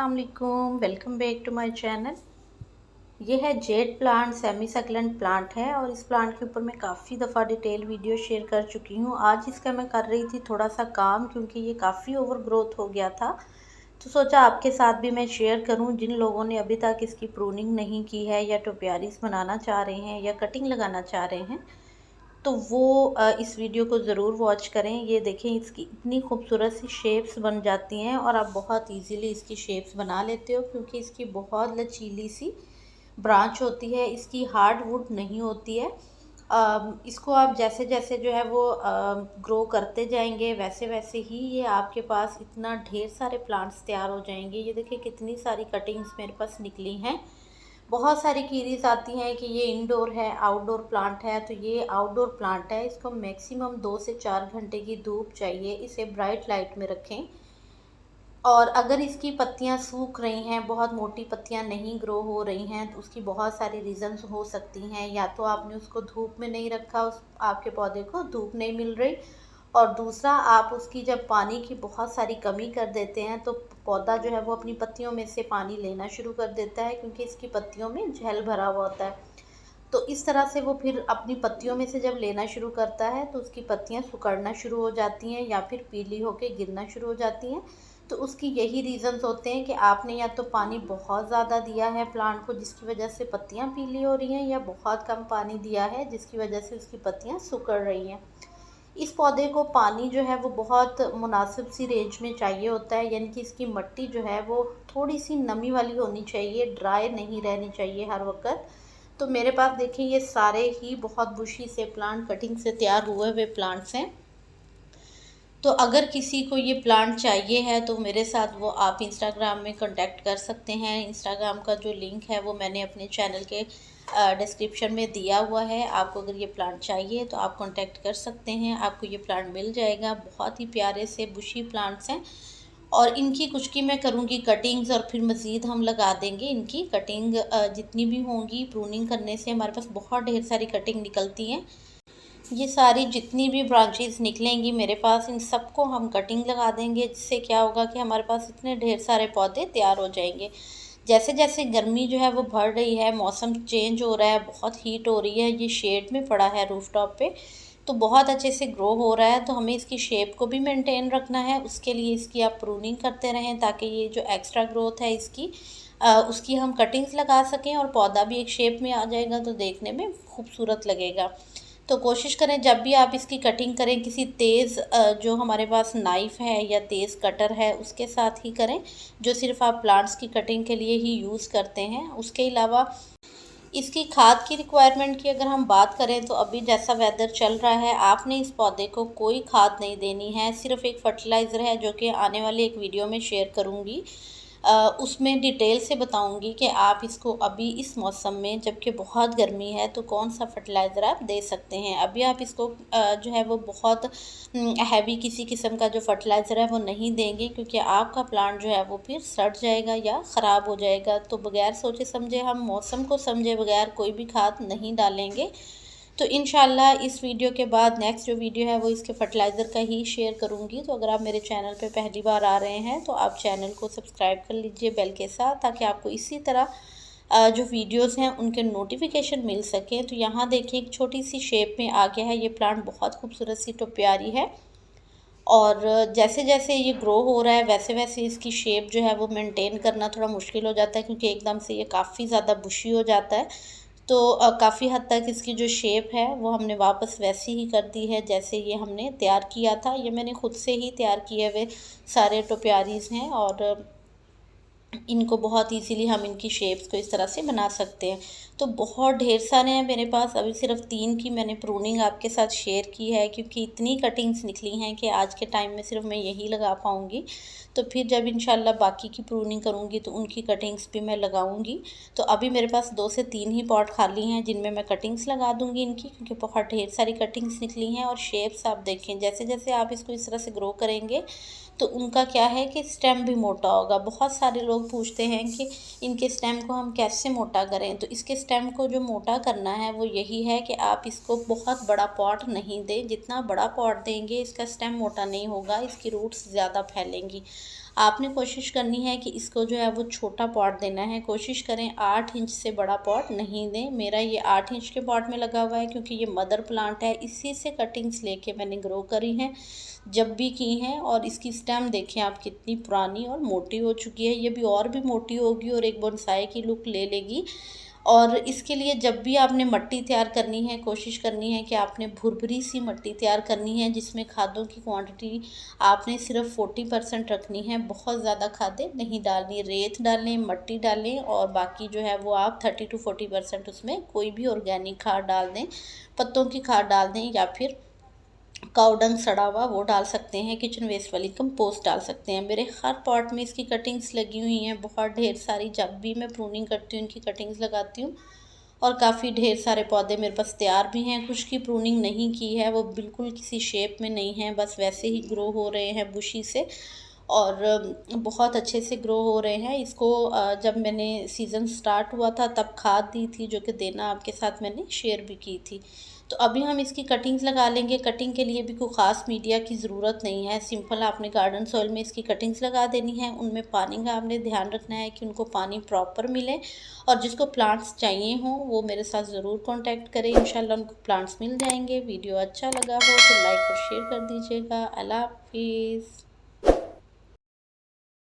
अस्सलाम वालेकुम, welcome back to my channel. ये है jade plant, semi succulent plant है और इस प्लांट के ऊपर मैं काफ़ी दफ़ा डिटेल वीडियो शेयर कर चुकी हूँ। आज इसका मैं कर रही थी थोड़ा सा काम, क्योंकि ये काफ़ी ओवर ग्रोथ हो गया था। तो सोचा आपके साथ भी मैं शेयर करूँ, जिन लोगों ने अभी तक इसकी प्रूनिंग नहीं की है या टोपियारीज बनाना चाह रहे हैं या कटिंग लगाना चाह रहे हैं, तो वो इस वीडियो को ज़रूर वॉच करें। ये देखें, इसकी इतनी खूबसूरत सी शेप्स बन जाती हैं और आप बहुत इजीली इसकी शेप्स बना लेते हो, क्योंकि इसकी बहुत लचीली सी ब्रांच होती है, इसकी हार्ड वुड नहीं होती है। इसको आप जैसे जैसे जो है वो ग्रो करते जाएंगे, वैसे वैसे ही ये आपके पास इतना ढेर सारे प्लांट्स तैयार हो जाएंगे। ये देखिए कितनी सारी कटिंग्स मेरे पास निकली हैं। बहुत सारी कीरीज आती हैं कि ये इंडोर है, आउटडोर प्लांट है। तो ये आउटडोर प्लांट है, इसको मैक्सिमम 2 से 4 घंटे की धूप चाहिए। इसे ब्राइट लाइट में रखें। और अगर इसकी पत्तियां सूख रही हैं, बहुत मोटी पत्तियां नहीं ग्रो हो रही हैं, तो उसकी बहुत सारी रीज़न्स हो सकती हैं। या तो आपने उसको धूप में नहीं रखा, उस आपके पौधे को धूप नहीं मिल रही, और दूसरा आप उसकी जब पानी की बहुत सारी कमी कर देते हैं तो पौधा जो है वो अपनी पत्तियों में से पानी लेना शुरू कर देता है, क्योंकि इसकी पत्तियों में जल भरा हुआ होता है। तो इस तरह से वो फिर अपनी पत्तियों में से जब लेना शुरू करता है तो उसकी पत्तियां सिकुड़ना शुरू हो जाती हैं या फिर पीली होकर गिरना शुरू हो जाती हैं। तो उसकी यही रीज़न्स होते हैं कि आपने या तो पानी बहुत ज़्यादा दिया है प्लांट को, जिसकी वजह से पत्तियां पीली हो रही हैं, या बहुत कम पानी दिया है जिसकी वजह से उसकी पत्तियां सिकुड़ रही हैं। इस पौधे को पानी जो है वो बहुत मुनासिब सी रेंज में चाहिए होता है, यानी कि इसकी मिट्टी जो है वो थोड़ी सी नमी वाली होनी चाहिए, ड्राई नहीं रहनी चाहिए हर वक्त। तो मेरे पास देखिए ये सारे ही बहुत बुशी से प्लांट, कटिंग से तैयार हुए हुए प्लांट्स हैं। तो अगर किसी को ये प्लांट चाहिए है तो मेरे साथ वो आप इंस्टाग्राम में कांटेक्ट कर सकते हैं। इंस्टाग्राम का जो लिंक है वो मैंने अपने चैनल के डिस्क्रिप्शन में दिया हुआ है। आपको अगर ये प्लांट चाहिए तो आप कांटेक्ट कर सकते हैं, आपको ये प्लांट मिल जाएगा। बहुत ही प्यारे से बुशी प्लांट्स हैं और इनकी कुछ की मैं करूँगी कटिंग्स, और फिर मज़ीद हम लगा देंगे इनकी कटिंग। जितनी भी होंगी, प्रूनिंग करने से हमारे पास बहुत ढेर सारी कटिंग निकलती हैं। ये सारी जितनी भी ब्रांचेस निकलेंगी मेरे पास, इन सबको हम कटिंग लगा देंगे, जिससे क्या होगा कि हमारे पास इतने ढेर सारे पौधे तैयार हो जाएंगे। जैसे जैसे गर्मी जो है वो बढ़ रही है, मौसम चेंज हो रहा है, बहुत हीट हो रही है, ये शेड में पड़ा है रूफ टॉप पे, तो बहुत अच्छे से ग्रो हो रहा है। तो हमें इसकी शेप को भी मेंटेन रखना है, उसके लिए इसकी आप प्रूनिंग करते रहें, ताकि ये जो एक्स्ट्रा ग्रोथ है इसकी उसकी हम कटिंग्स लगा सकें और पौधा भी एक शेप में आ जाएगा, तो देखने में खूबसूरत लगेगा। तो कोशिश करें जब भी आप इसकी कटिंग करें, किसी तेज़ जो हमारे पास नाइफ़ है या तेज़ कटर है उसके साथ ही करें, जो सिर्फ आप प्लांट्स की कटिंग के लिए ही यूज़ करते हैं। उसके अलावा इसकी खाद की रिक्वायरमेंट की अगर हम बात करें, तो अभी जैसा वेदर चल रहा है, आपने इस पौधे को कोई खाद नहीं देनी है, सिर्फ एक फर्टिलाइज़र है जो कि आने वाले एक वीडियो में शेयर करूँगी। उसमें डिटेल से बताऊंगी कि आप इसको अभी इस मौसम में, जबकि बहुत गर्मी है, तो कौन सा फर्टिलाइज़र आप दे सकते हैं। अभी आप इसको जो है वो बहुत हैवी किसी किस्म का जो फर्टिलाइज़र है वो नहीं देंगे, क्योंकि आपका प्लांट जो है वो फिर सड़ जाएगा या ख़राब हो जाएगा। तो बगैर सोचे समझे, हम मौसम को समझे बगैर कोई भी खाद नहीं डालेंगे। तो इंशाल्लाह इस वीडियो के बाद नेक्स्ट जो वीडियो है वो इसके फर्टिलाइज़र का ही शेयर करूँगी। तो अगर आप मेरे चैनल पे पहली बार आ रहे हैं तो आप चैनल को सब्सक्राइब कर लीजिए बेल के साथ, ताकि आपको इसी तरह जो वीडियोस हैं उनके नोटिफिकेशन मिल सकें। तो यहाँ देखिए एक छोटी सी शेप में आ गया है ये प्लांट, बहुत खूबसूरत सी तो प्यारी है। और जैसे जैसे ये ग्रो हो रहा है वैसे वैसे इसकी शेप जो है वो मेंटेन करना थोड़ा मुश्किल हो जाता है, क्योंकि एकदम से ये काफ़ी ज़्यादा बुशी हो जाता है। तो काफ़ी हद तक इसकी जो शेप है वो हमने वापस वैसी ही कर दी है जैसे ये हमने तैयार किया था। ये मैंने खुद से ही तैयार किए हुए सारे टोपियारीज़ हैं, और इनको बहुत इजीली हम इनकी शेप्स को इस तरह से बना सकते हैं। तो बहुत ढेर सारे हैं मेरे पास, अभी सिर्फ 3 की मैंने प्रूनिंग आपके साथ शेयर की है, क्योंकि इतनी कटिंग्स निकली हैं कि आज के टाइम में सिर्फ मैं यही लगा पाऊँगी। तो फिर जब इंशाल्लाह बाकी की प्रूनिंग करूँगी तो उनकी कटिंग्स भी मैं लगाऊँगी। तो अभी मेरे पास 2 से 3 ही पॉट खाली हैं जिनमें मैं कटिंग्स लगा दूँगी इनकी, क्योंकि बहुत ढेर सारी कटिंग्स निकली हैं। और शेप्स आप देखें, जैसे जैसे आप इसको इस तरह से ग्रो करेंगे तो उनका क्या है कि स्टेम भी मोटा होगा। बहुत सारे लोग पूछते हैं कि इनके स्टेम को हम कैसे मोटा करें। तो इसके स्टेम को जो मोटा करना है वो यही है कि आप इसको बहुत बड़ा पॉट नहीं दें। जितना बड़ा पॉट देंगे इसका स्टेम मोटा नहीं होगा, इसकी रूट्स ज़्यादा फैलेंगी। आपने कोशिश करनी है कि इसको जो है वो छोटा पॉट देना है। कोशिश करें 8 इंच से बड़ा पॉट नहीं दें। मेरा ये 8 इंच के पॉट में लगा हुआ है क्योंकि ये मदर प्लांट है, इसी से कटिंग्स लेके मैंने ग्रो करी हैं, जब भी की हैं। और इसकी स्टेम देखें आप कितनी पुरानी और मोटी हो चुकी है, ये भी और भी मोटी होगी और एक बोनसाई की लुक ले लेगी। और इसके लिए जब भी आपने मिट्टी तैयार करनी है, कोशिश करनी है कि आपने भुरभुरी सी मिट्टी तैयार करनी है, जिसमें खादों की क्वांटिटी आपने सिर्फ 40% रखनी है। बहुत ज़्यादा खादें नहीं डालनी, रेत डालें, मिट्टी डालें और बाकी जो है वो आप 30 to 40% उसमें कोई भी ऑर्गेनिक खाद डाल दें, पत्तों की खाद डाल दें या फिर काऊ डंग सड़ा हुआ वो डाल सकते हैं, किचन वेस्ट वाली कंपोस्ट डाल सकते हैं। मेरे हर पॉट में इसकी कटिंग्स लगी हुई हैं, बहुत ढेर सारी। जब भी मैं प्रूनिंग करती हूँ इनकी कटिंग्स लगाती हूँ और काफ़ी ढेर सारे पौधे मेरे पास तैयार भी हैं। कुछ की प्रूनिंग नहीं की है, वो बिल्कुल किसी शेप में नहीं है, बस वैसे ही ग्रो हो रहे हैं बुशी से और बहुत अच्छे से ग्रो हो रहे हैं। इसको जब मैंने सीज़न स्टार्ट हुआ था तब खाद दी थी, जो कि देना आपके साथ मैंने शेयर भी की थी। तो अभी हम इसकी कटिंग्स लगा लेंगे। कटिंग के लिए भी कोई ख़ास मीडिया की ज़रूरत नहीं है, सिंपल आपने गार्डन सॉइल में इसकी कटिंग्स लगा देनी है। उनमें पानी का आपने ध्यान रखना है कि उनको पानी प्रॉपर मिले। और जिसको प्लांट्स चाहिए हों वो मेरे साथ ज़रूर कांटेक्ट करें, इंशाल्लाह उनको प्लांट्स मिल जाएंगे। वीडियो अच्छा लगा हो तो लाइक और शेयर कर दीजिएगा। अल्लाह हाफिज़।